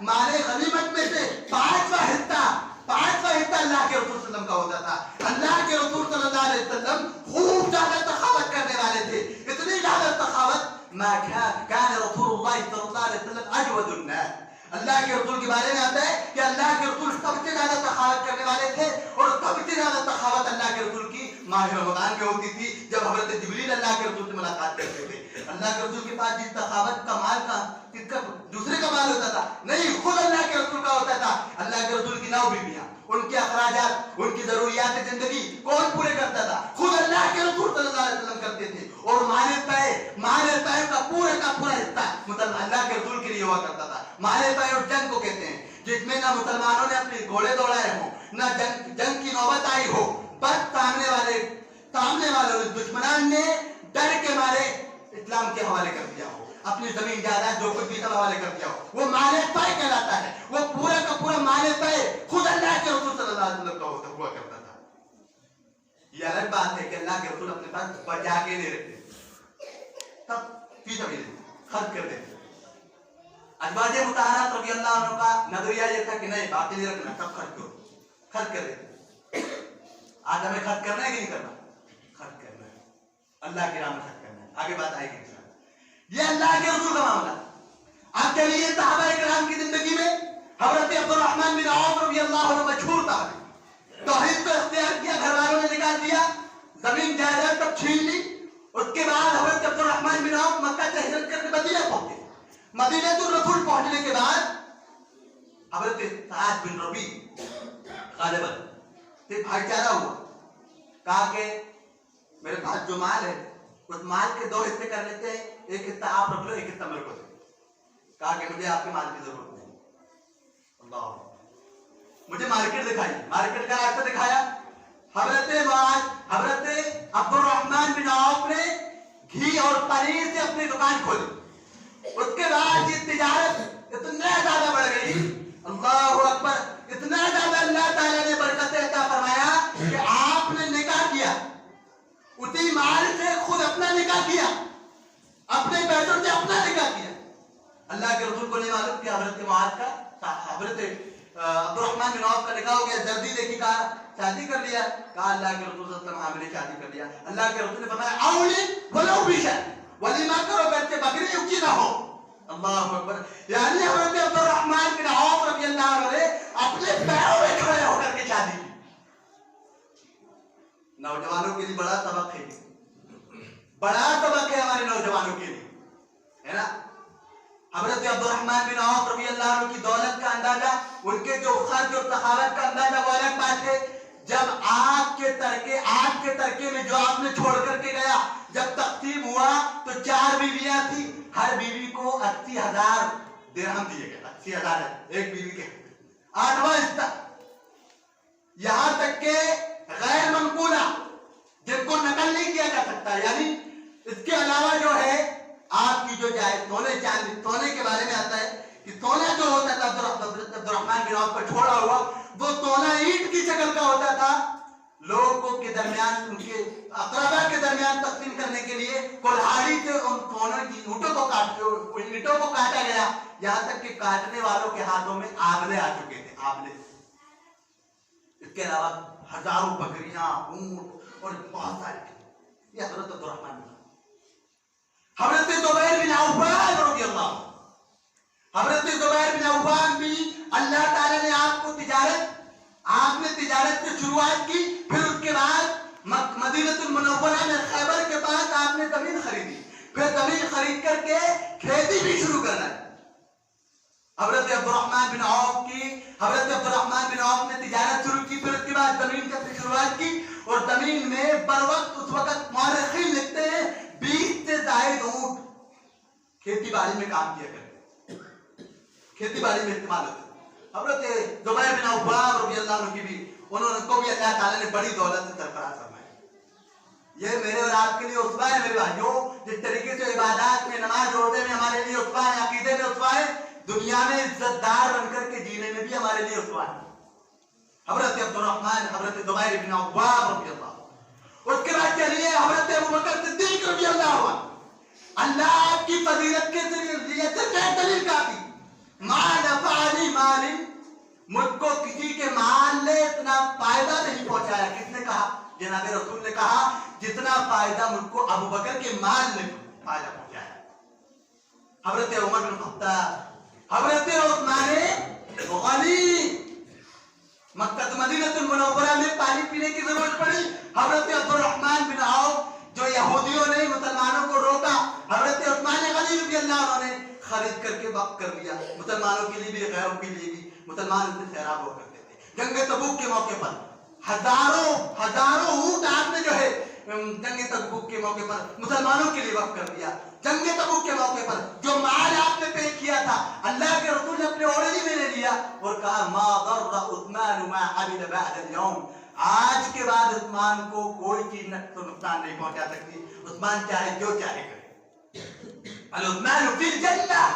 माले गनीमत में से पांचवा हिस्सा अल्लाह के रसूल सल्लल्लाहु अलैहि वसल्लम का होता था। अल्लाह के रसूल सल्लल्लाहु अलैहि वसल्लम खूब ज्यादा सखावत करने वाले थे, इतनी ज्यादा सखावत मा कान रसूलुल्लाह सल्लल्लाहु अलैहि वसल्लम अजवदुन नास। अल्लाह के रसूल के बारे में आता है कि अल्लाह के रसूल सबसे ज्यादा सखावत करने वाले थे और सबसे ज्यादा सखावत अल्लाह के रसूल की माह रमजान में होती थी, जब हजरत जिब्रील अल्लाह के रसूल से मुलाकात करते थे। अल्लाह के रसूल के पास जिस सखावत का माल का किसका दूसरे का माल होता था नहीं, खुद अल्लाह के रसूल का होता था। अल्लाह के रसूल की 9 बीवियां, उनके अखराजात, उनकी जरूरियात जिंदगी कौन पूरे करता था? खुद अल्लाह के रसूल सल्लल्लाहु अलैहि वसल्लम करते थे। और माले तय का पूरा हिस्सा मुसलमान अल्लाह के रसूल के लिए हुआ करता था। माले तय और जंग को कहते हैं, जिसमें ना मुसलमानों ने अपने घोड़े दौड़ाए हो, ना जंग की नौबत आई हो, बस सामने वाले दुश्मनान ने डर के मारे इस्लाम के हवाले कर दिया हो, अपनी जमीन जायदाद जो कुछ भी सब हवाले कर दिया हो, वो माले तय कहलाता है। वो पूरा का पूरा माले तय खुद अल्लाह के रसूल सल्लल्लाहु अलैहि वसल्लम का हुआ करता था। ये अलग बात है कि अल्लाह के रसूल अपने पास बचा के नहीं रखते, तब खर्च कर देते। अजवाजे मुताहरात रज़ी अल्लाह अन्हा का नजरिया ये था कि नहीं, बाकी नहीं रखना, सब खर्च कर देते। आज हमें खर्च करना है कि नहीं करना? खर्च करना है, अल्लाह की राह में खर्च करना है। आगे बात आएगी इंशाअल्लाह। ये अल्लाह के रसूल का मामला। आप चलिए सहाबा इकराम की जिंदगी में हजरत अब्दुर्रहमान बिन औफ रज़ी अल्लाह अन्हु मशहूर था, तौहीद को इख्तियार किया, घर वालों ने निकाल दिया, जमीन जायदाद सब छीन ली। उसके बाद हजरत अब्दुर्रहमान बिन औफ मक्का से हिजरत करके मदीना पहुंचे। मदीनतुर रसूल पहुंचने के बाद हजरत साद बिन रबी गालिबन से भाईचारा हुआ, कहा कि मेरे पास जो माल है उस माल के 2 हिस्से कर लेते हैं, एक हिस्सा आप रख लो, एक हिस्सा मेरे को दे। कहा कि मुझे आपके माल की जरूरत नहीं। अल्लाह, मुझे मार्केट दिखाई, मार्केट का रास्ता दिखाया। हजरत अब्दुर्रहमान बिन औफ ने घी और पनीर से अपनी दुकान खोली। उसके बाद ये तिजारत इतना ज्यादा बढ़ गई, अल्लाहु अकबर, इतना ज्यादा अल्लाह ताला ने बरकत अता फरमाया कि आपने निकाह किया, उसी माल से खुद अपना निकाह किया, अपने पैसों से अपना निकाह किया। अल्लाह के रसूल को नहीं मालूम कि हजरत मुआज का हजरत अब्दुर्रहमान बिन औफ का निकाह हो गया। जल्दी देखी, कहा शादी कर लिया, कहा अल्लाह के रसूल सल्लल्लाहु अलैहि वसल्लम हमने शादी कर लिया। अल्लाह के रसूल ने फरमाया औली वलो बिशा, वलीमा करो, बच्चे बकरी उकी ना हो। अल्लाहु अकबर, यानी हजरत अब्दुर्रहमान बिन औफ रज़ी अल्लाह अन्हु ने अपने पैरों में खड़े होकर के शादी की। नौजवानों के लिए बड़ा सबक है, बड़ा सबक है हमारे नौजवानों के लिए, है ना। हजरत अब्दुर्रहमान बिन औफ रज़ी अल्लाह अन्हु की दौलत का अंदाजा, उनके जो खर्च और सखावत का अंदाजा वो अलग बात है। जब आग के तरके में जो आपने छोड़ करके गया, जब तकसीम हुआ तो 4 बीवियां थी, हर बीवी को 80,000 दिरहम दिए गए। 80,000 एक बीवी के, 8वां हिस्सा। यहां तक के गैर मनकूला, जिनको नकल नहीं किया जा सकता, यानी इसके अलावा जो है आपकी जो जाए सोने चांदी, सोने के बारे में आता है कि सोना जो होता था अब्दुर्रहमान बिन औफ का छोड़ा हुआ, वो सोना ईंट की शक्ल का होता था। लोगों के दरमियान, उनके अकरबा के दरमियान तकसीम करने के लिए कुल्हाड़ी से उन सोने की ईंटों को काटा गया, यहाँ तक कि काटने वालों के हाथों में आंवले आ चुके थे, आंवले। इसके अलावा हजारों बकरियां, ऊंट और बहुत सारे। ये हजरत Abdurrahman bin of. Hazrat Zubair bin Awwam रज़ी अल्लाह, हजरत जुबैर बिन अव्वाम भी अल्लाह ताला ने आपने तिजारत की शुरुआत की, फिर उसके बाद मदीनतुल मुनव्वरा में खैबर के पास आपने जमीन खरीदी, फिर जमीन खरीद करके खेती भी शुरू करना। हजरत अब्दुर्रहमान बिन औफ ने तिजारत शुरू की, फिर उसके बाद जमीन की शुरुआत की, और जमीन में बर वक्त उस वक्त मौरखीन लिखते हैं 20 से ज्यादा ऊंट खेती बाड़ी में काम किया करते, खेती बाड़ी में इस्तेमाल होते। हजरत जुबैर बिन अव्वाम रज़ी अल्लाह अन्हु की भी, उनको भी अल्लाह ताला ने बड़ी दौलत से सरफराज फरमाया। ये मेरे और आपके लिए उसवा है मेरे भाइयों, जिस तरीके से इबादत में, नमाज रोजे में हमारे लिए उसवा है, अकीदे में उसवा है, दुनिया में इज्जतदार बनकर के जीने में भी हमारे लिए उसवा है। हजरत जुबैर बिन अव्वाम रज़ी अल्लाह। उसके बाद चलिए हजरत अबू बकर सिद्दीक रज़ी अल्लाह अन्हु। अल्लाह की फजीलत के लिए दलील काफी, मा नफ़अनी मालिन, मुझको किसी के माल ने इतना फायदा नहीं पहुंचाया। किसने कहा? जनाब रसूल ने कहा जितना फायदा मुझको अबू बकर के माल ने फायदा पहुंचाया। हजरत उमर बिन खत्ताब, हजरत उस्मान गनी, मक्का मदीनतुल मुनव्वरा में पानी पीने की जरूरत पड़ी। हजरत अब्दुर्रहमान बिन औफ, जो यहूदियों ने मुसलमानों को रोका, हजरत उस्मान गनी रज़ियल्लाहु अन्हु ने खरीद करके वक्त कर दिया। मुसलमानों के लिए भी, गैरों के लिए भी। मुसलमान इतने सैराब हुआ करते थे। जंग तबूक के मौके पर हजारों ऊंट आपने जो है जंग तबूक के मौके पर मुसलमानों के लिए वक्त कर दिया। जंग तबूक के मौके पर जो माल आपने पेश किया था, अल्लाह के रसूल ने अपने ओढ़नी में ले लिया और कहा मा दर्रा उस्मान मा अमिल बअद अल-यौम, आज के बाद उस्मान को कोई चीज नुकसान नहीं पहुंचा सकती। उस्मान चाहे जो चाहे करे। अल उस्मान फिल जन्नह,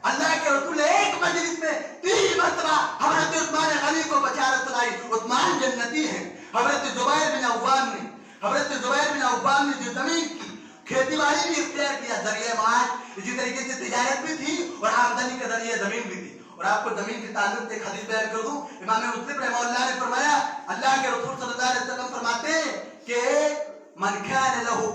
अल्लाह के रसूल एक मजलिस में 3 मरतबा हजरत उस्मान गनी को बशारत सुनाई, उस्मान जन्नती है। हजरत जुबैर बिन अव्वाम ने जो जमीन की खेती-बाड़ी भी इख्तियार किया, जरिए माश, इसी तरीके से तिजारत भी थी और आमदनी का जरिए जमीन भी थी। और आपको जमीन के ताल्लुक से एक हदीस बयान कर दूं, इमाम मुस्लिम रहमतुल्लाह ने फरमाया, अल्लाह के रसूल सल्लल्लाहु अलैहि वसल्लम फरमाते हैं कि मन कान लहू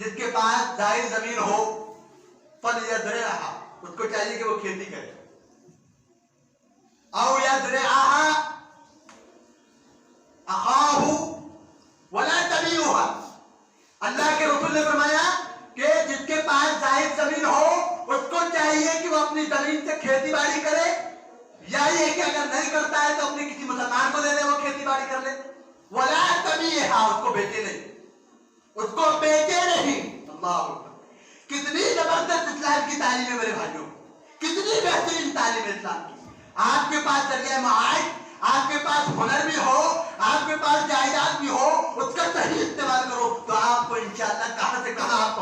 जिसके पास जायज जमीन हो, फलयज़रअहा, उसको चाहिए कि वो खेती करे। औ यज़रअहा अखाहु वला तबीउहा, अल्लाह के रसूल ने फरमाया कि जिसके पास जायज जमीन हो, उसको चाहिए कि वो अपनी जमीन से खेती बाड़ी करे, या ये कि अगर नहीं करता है तो अपने किसी मुसलमान को दे दे, वो खेती बाड़ी कर ले। वला तबीउहा, उसको बेचे नहीं, उसको बेचे नहीं। अल्लाह अकबर, कितनी जबरदस्त इस्लाम की तालीम है मेरे भाइयों, कितनी बेहतरीन तालीम है इस्लाम की। आपके पास जरिया माश, आपके पास हुनर भी हो, आपके पास जायदाद भी हो,